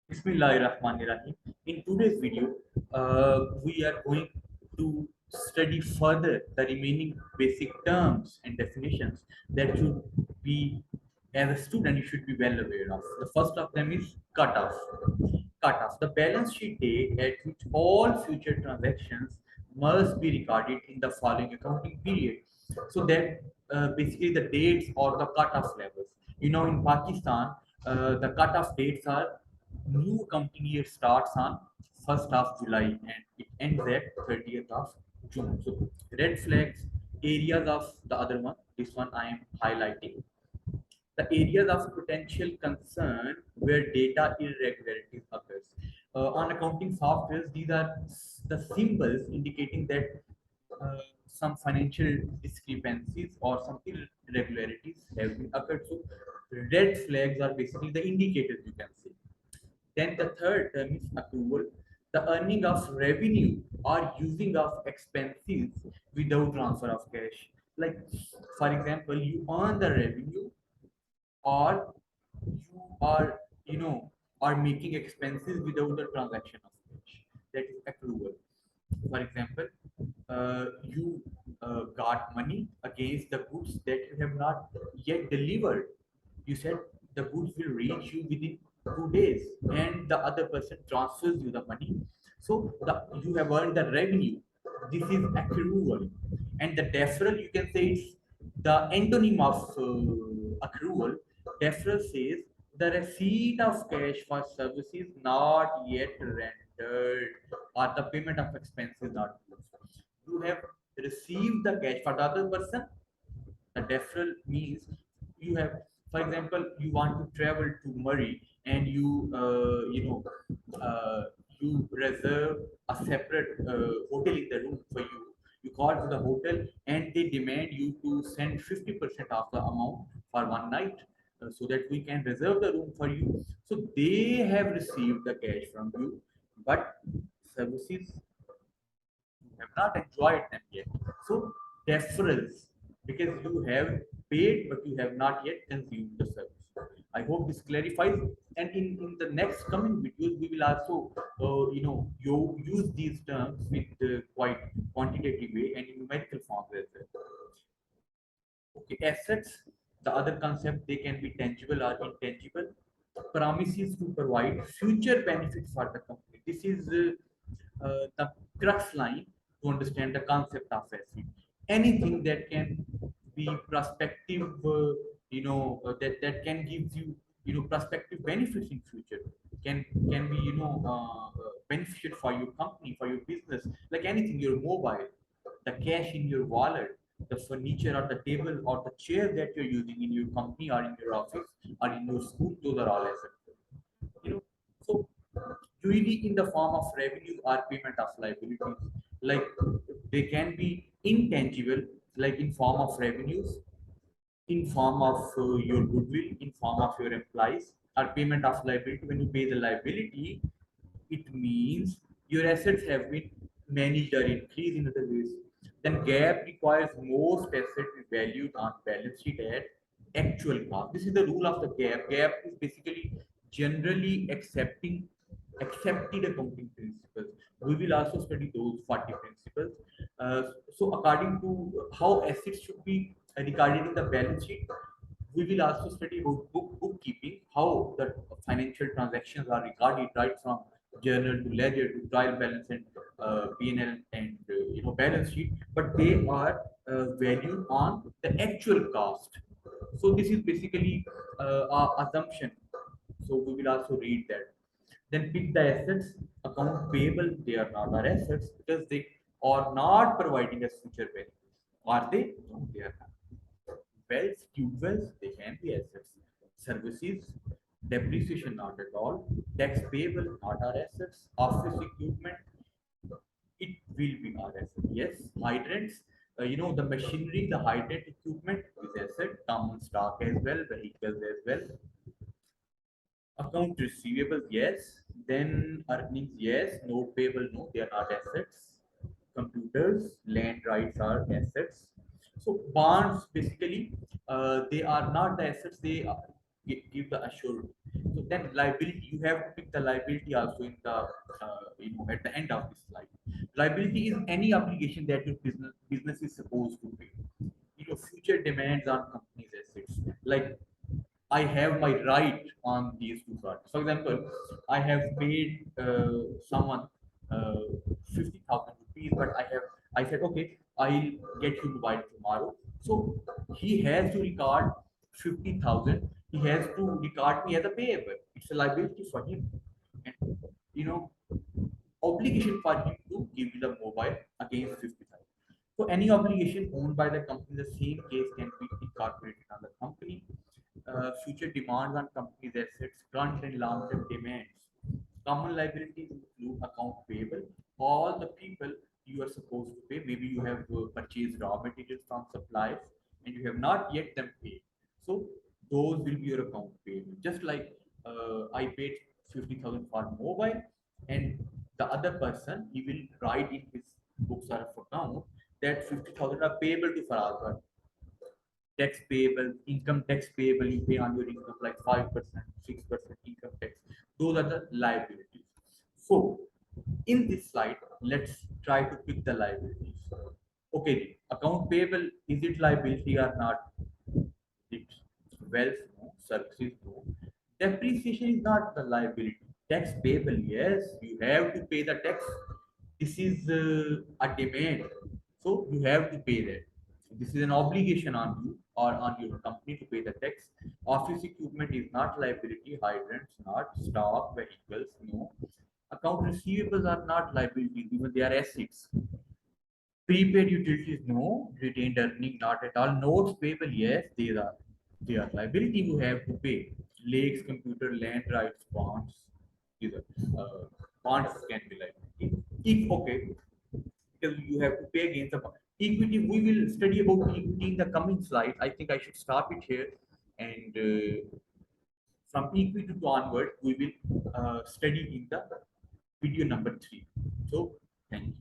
Bismillahirrahmanirrahim. In today's video, we are going to study further the remaining basic terms and definitions that should be, as a student, you should be well aware of. The first of them is cutoff. Cutoff, the balance sheet date at which all future transactions must be recorded in the following accounting period. So that basically the dates or the cutoff levels. In Pakistan, the cutoff dates are new accounting year starts on 1st of July and it ends at 30th of June. So red flags, areas of the other one, this one I am highlighting. The areas of potential concern where data irregularities occurs. On accounting softwares, these are the symbols indicating that some financial discrepancies or some irregularities have been occurred. So red flags are basically the indicators you can see. Then the third term is accrual, the earning of revenue or using of expenses without transfer of cash. Like, for example, you earn the revenue or you are, are making expenses without the transaction of cash. That is accrual. For example, you got money against the goods that you have not yet delivered. You said the goods will reach you within 2 days, and the other person transfers you the money. So you have earned the revenue. This is accrual, and the deferral you can say it's the antonym of accrual. Deferral says the receipt of cash for services not yet rendered or the payment of expenses not due. You have received the cash for the other person. The deferral means you have, for example, you want to travel to Murray and uh, you reserve a separate hotel in the room for you. You call to the hotel and they demand you to send 50% of the amount for one night so that we can reserve the room for you. So they have received the cash from you, but services have not enjoyed them yet. So deferrals, because you have paid but you have not yet consumed the service. I hope this clarifies. And in the next coming videos, we will also, you use these terms with quite quantitative way and in numerical form as well. Okay, assets, the other concept, they can be tangible or intangible. Promises to provide future benefits for the company. This is the crux line to understand the concept of asset. Anything that can be prospective, that can give you, prospective benefits in future can be, beneficial for your company, for your business, like anything, your mobile, the cash in your wallet, the furniture or the table or the chair that you're using in your company or in your office or in your school, those are all assets. You know, so usually in the form of revenue or payment of liabilities, like they can be intangible, like in form of revenues, in form of your goodwill, in form of your employees, or payment of liability. When you pay the liability, it means your assets have been managed or increased in other ways. Then gap requires most assets be valued on balance sheet at actual cost. This is the rule of the gap. Gap is basically generally accepted accounting principles. We will also study those 40 principles. So according to how assets should be regarded in the balance sheet, we will also study about bookkeeping, how the financial transactions are regarded right from journal to ledger to trial balance and P&L and balance sheet, but they are valued on the actual cost. So this is basically our assumption. So we will also read that. Then pick the assets, account payable, they are not our assets because they are not providing us future benefits. Are they? No, they are not. Wells, tube wells, they can be assets. Services, depreciation not at all. Tax payable, not our assets. Office equipment, it will be our asset. Yes, hydrants, the machinery, the hydrant equipment is asset. Common stock as well, vehicles as well. Account receivable, yes. Then earnings, yes. Note payable, no, they are not assets. Computers, land rights are assets. So bonds, basically, they are not the assets. They give the assured. So then liability, you have to pick the liability also in the at the end of this slide. Liability is any obligation that your business is supposed to pay. Future demands on company's assets. Like I have my right on these two cards. For example, I have paid someone 50,000 rupees, but I said, okay, I'll get you mobile tomorrow. So he has to record 50,000. He has to record me as a payable. It's a liability for him. And obligation for him to give you the mobile against 50,000. So any obligation owned by the company, the same case can be incorporated on the company. Future demands on company's assets, current and long-term demands. Common liabilities include account payable, all the people you are supposed to pay. Maybe you have purchased raw materials from suppliers and you have not yet them paid. So those will be your account payable. Just like I paid 50,000 for mobile, and the other person he will write in his books of account that 50,000 are payable to Faraz, tax payable, income tax payable, you pay on your income like 5%, 6% income tax. Those are the liabilities. So in this slide, let's try to pick the liabilities. Okay, account payable, is it liability or not? It's wealth, no. Services, no. Depreciation is not the liability. Tax payable, yes, you have to pay the tax. This is a demand, so you have to pay that. This is an obligation on you or on your company to pay the tax. Office equipment is not liability. Hydrants, not stock, vehicles, no. Account receivables are not liabilities, even they are assets. Prepaid utilities, no. Retained earning, not at all. Notes payable, yes, they are liability you have to pay. Lakes, computer, land rights, bonds. These are bonds can be liability. If okay, because you have to pay against the equity. We will study about equity in the coming slide. I think I should stop it here, and from equity to onward, we will study in the video number 3. So, thank you.